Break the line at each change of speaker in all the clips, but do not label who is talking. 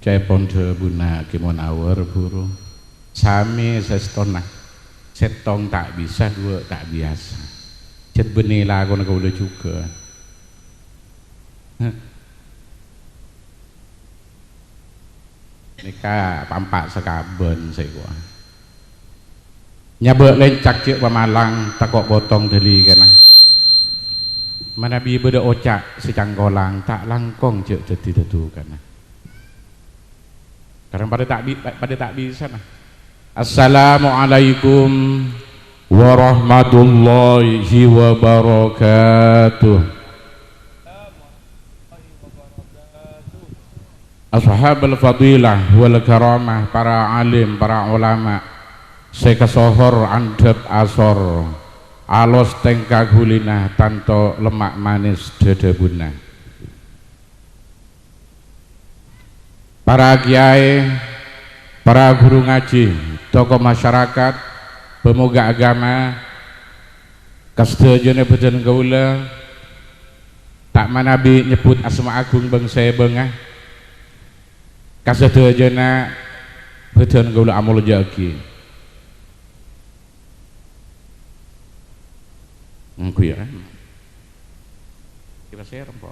cepon de buna kimon awar buru sami sestona setong tak bisa dua tak biasa cet benih lagu nak udah juga nikah pampak sekaben saya gua nyabek lencak cik pamalang takok potong deli kana mana bi beda ocak secanggolang tak langkong cik jadi tetu kana karena pada tak bisa nah. Assalamualaikum warahmatullahi wabarakatuh. Ashabul fadilah wal karamah, para alim, para ulama, sekasohor andep asor alos tengkak hulinah tanto lemak manis dedebunah. Para kiai, para guru ngaji, tokoh masyarakat, pemuka agama, kasdejane beden gaula, tak manabi nyebut asma agung bangsa bengah, kasdejane beden gaula amul jagi. Engku ya. Kita share po.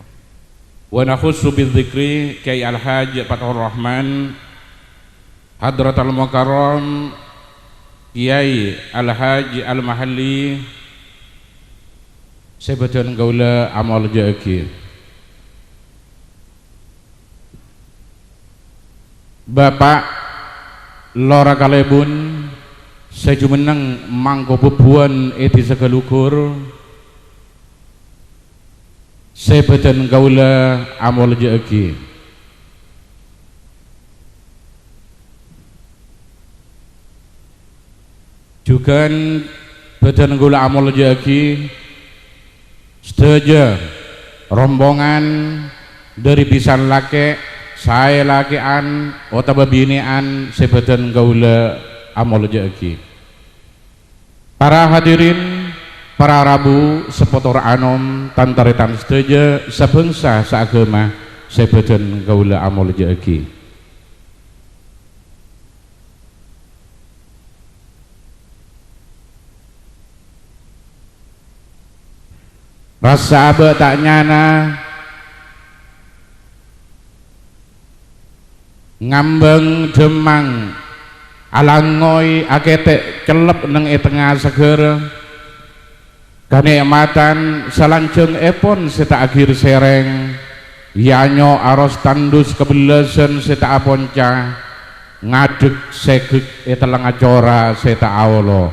Wa nakhussu bidzikri Kyai Al-Hajj Fathur Rahman Hadratul Mukarram Kyai Al-Hajj Al-Mahalli sebetul gaula amal jaki Bapak Lora Kalebun sejumeneng mangko bebuan eti segelukur sebetul gaula amal jaki juga badan gula amal jaki setuju rombongan dari pisan laki saya lakian atau binian sebadan gula amal jaki para hadirin para rabu sepotor anom tantaritan setuju sebangsa seagama sebadan gula amal jaki rasa abah tak nyana ngambeng demang alangoy aketek celep neng tengah seger kenikmatan salanjeng epon seta akhir sereng yanyo aros tandus kebelasan seta aponca ngadeg segeg etelang acora seta awolo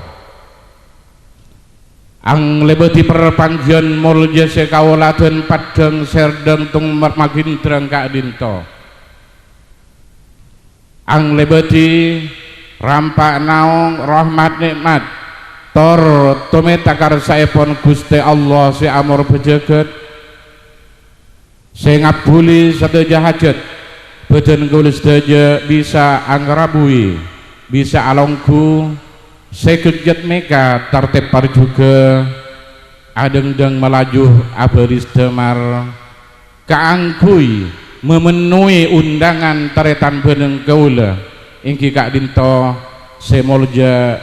ang lebeti perpanggian mulya sekawaladen padang serdeng tung magindrang kak dinto ang lebeti rampak naung rahmat nikmat tor tumetakar saepon Gusti Allah si amor bejeget si ngabuli sedaja hajat badan gulis sedaja bisa anggrabui bisa alongku sekejat meka tertepar juga adeng-deng melaju aberis demar kaangkui memenuhi undangan taretan beneng gaula ingki kak dinto semolja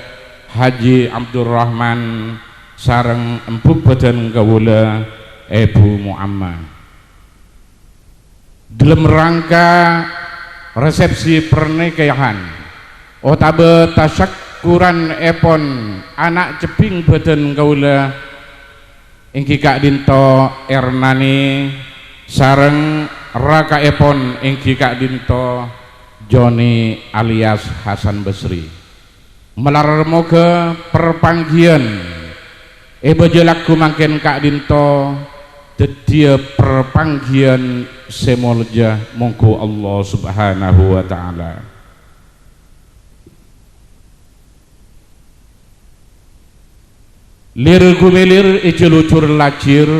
Haji Abdurrahman sareng empuk badan gaula Ibu Muhammad dalam rangka resepsi pernikahan otabe tasyak kuran epon anak ceping badan gaula ingki kak dinto Ernani sareng raka epon ingki kak dinto Joni alias Hasan Basri melarmoga perpanggian bejelaku mangken kak dinto dedia perpanggian semolja mongko Allah subhanahu wa ta'ala lir gumilir ijelucur lacir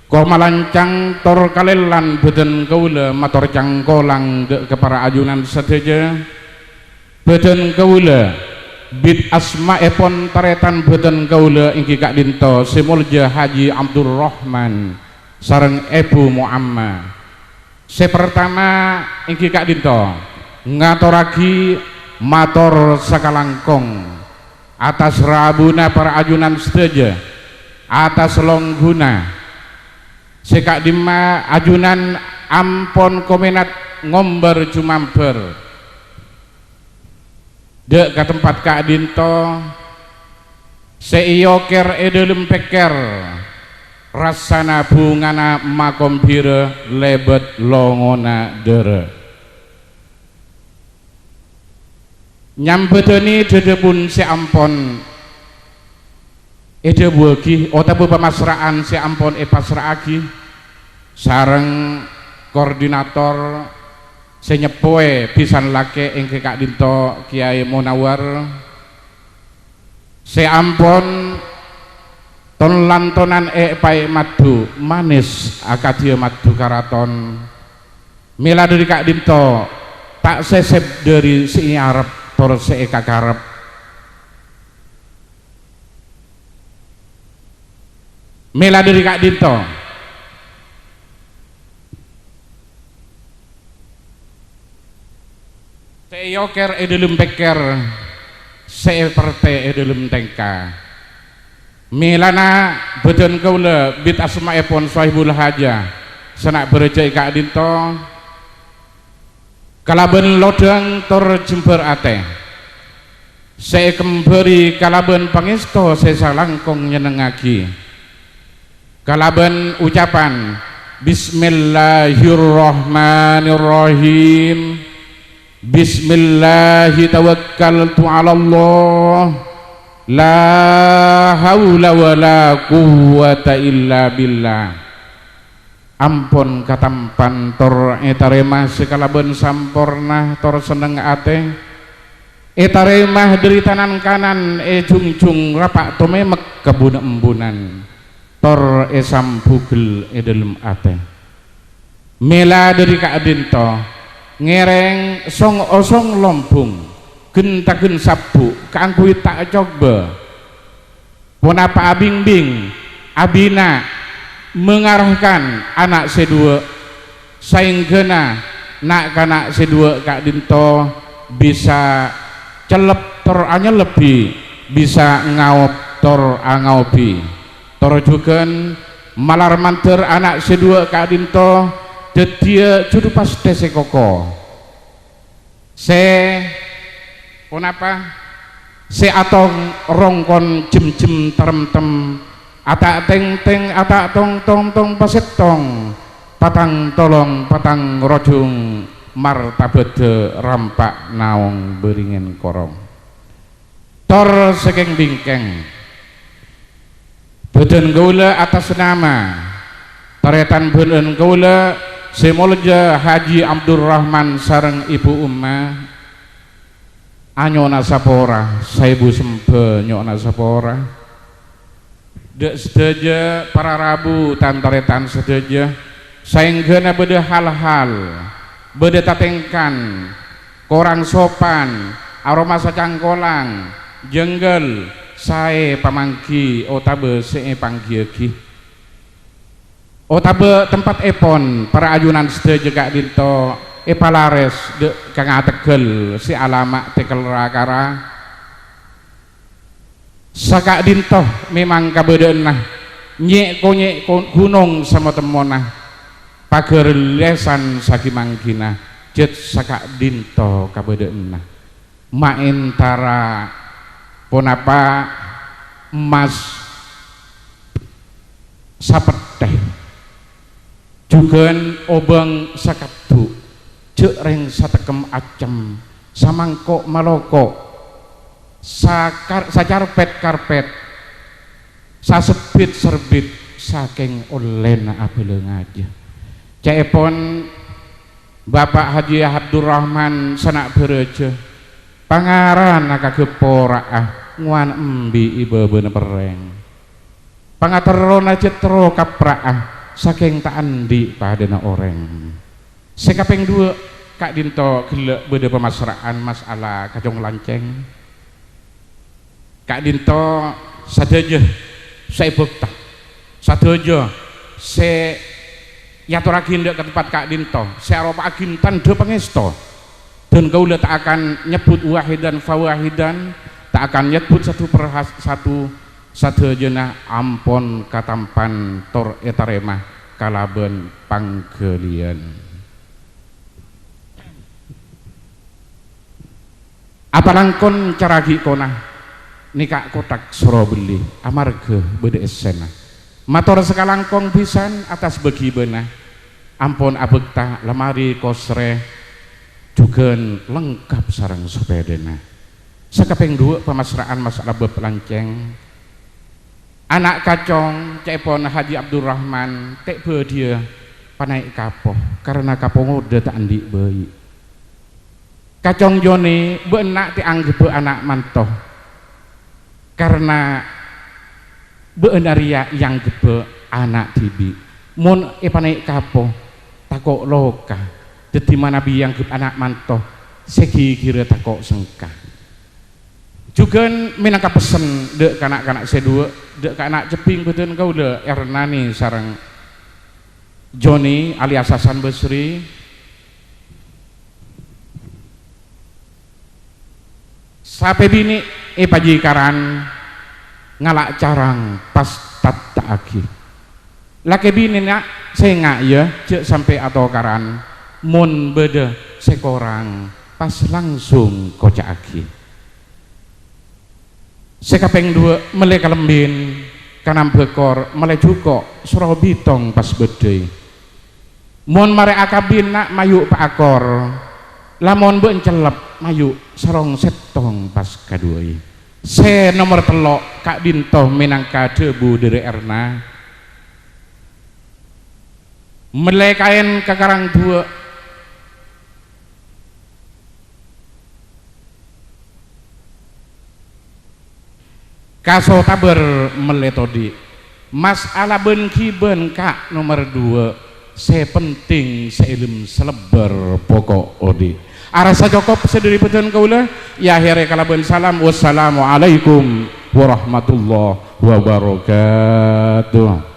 komalancang tor kalelan beden kaula mator cangkolang de kepara ajunan sedaja beden kaula bid asma epon taretan beden kaula ingki kak dinto simulja Haji Abdurrahman sareng Ibu Muhammad Se pertama inggih Kak Dinto ngaturagi matur sakalangkung atas rabuna para ajunan sedaya, atas longguna se Kak Dima ajunan ampon komenat ngomber jumamber dek ke tempat Kak Dinto seiyoker edelem peker rasana bungana makompire lebet longona dere nyambedeni dedebun si ampon ede buagi otabu pamasraan si ampon pasraagi sareng koordinator senyepoe pisan lake engke Kak Dinto Kiai Munawar si ampon ton lantonan pai madu manis akadia madu karaton mila dari Kak Dinto tak sesep dari si Arab tor se kakarep mila dari Kak Dinto se yoker edelum peker se perte edelum tengka milana beden kaula bit asma'ipun sahibul haja senak bereja Kak Dinto kalaben lodang tor jember ate saya kemberi kalaben pangesto saya salangkong nyenengagi kalaben ucapan Bismillahirrahmanirrahim Bismillahi tawakkaltu ala Allah la haula wala quwwata illa billah ampun katampan tor etaremah sekalaben sampurna tor seneng ate etaremah dari tanan kanan jungjung rapak tomemek kebun embunan tor sampugel dalam ate mela dari Kak Dinto ngereng song osong lompung gentagen sabu kangkui tak coba punapa abing-bing abina mengarahkan anak sedua sainggena nak kanak sedua Kak Dinto bisa celep tor anya lebih bisa ngaup tor angaupi tor jugen malar manter anak sedua Kak Dinto dedia judu pas tese koko se punapa se atong rongkon jem-jem terem-tem atak teng-teng atak tong-tong-tong pasetong patang tolong patang rojung martabede rampak naong beringin korong tor sekeng bingkeng beden gaula atas nama taretan beden gaula semolja Haji Abdurrahman sareng Ibu Umma anyona sapora saibu sembe nyona sapora dek sedaja para rabu tantaretan sedaja sainggana beda hal-hal beda tatengkan korang sopan aroma sacangkolang jenggel sae pamangki otabe see panggieki otabe tempat epon para ajunan sedaja Kak Dinto palares de kang ategel si alamak tekel rakara Saka Dinto memang kabedaan nah nyek gunung sama temonah pager lesan saki manggina jet Saka Dinto kabedaan nah main tara ponapa emas sapeteh jugan obeng sakabdu jek reng satekem acem samangkok maloko sacarpet-karpet sasebit serbit saking olena abeleng aja caepon Bapak Haji Abdurrahman sanak bereja pangaran kagepora nguan embi ibe-bene pereng pangaterona jetro kapra saking tak andi padana oreng sekapeng dua Kak Dinto gelek beda pemasraan masalah kacung lanceng Kak Dinto sadaja saya bukta sadaja yaturagin dek ke tempat Kak Dinto searopa agin tanda pangesto dan kaula tak akan nyebut wahidan fawahidan, tak akan nyebut satu jenah ampon katampan tor etaremah kalaben panggelian. Apa langkon caragi konah nikah kotak soro beli amarga bede esena mator sekalangkong pisan atas bagi benah ampun abekta lemari kosre juga lengkap sarang sepedena sakapeng dua pemasraan masalah bepelanceng anak kacong cepon Haji Abdurrahman tek dia panai kapoh karena kapoh ngode tak andik bayi kacong Joni benak dianggap anak mantoh karena benaria yang gebe anak tibi mun panai kapoh takok loka jadi mana biang gebe anak mantoh segi kira takok sengkah juga minangka pesen dek kanak-kanak sedua dek kanak ceping betul kau le Ernani sarang Joni alias Hasan Basri sampai bini pajikaran ngalak carang pas tata aki laki bini nak saya ngak ya cek sampai atau karan mun beda sekorang pas langsung kocak aki sekapeng dua melek lembin kanam bekor melek juga surau bitong pas bedai mun mare akabin nak mayuk pak akor lamun bencelep mayuk sarong setong pas kaduai se nomor telok Kak Dinto minangka debu dari Erna melekain kekarang dua kaso taber meletodi mas ala ben kiben Kak nomor dua se penting seilm selebar pokok odi arasa cukup sediri peten kaula ya akhirnya kalaban salam wassalamualaikum warahmatullahi wabarakatuh.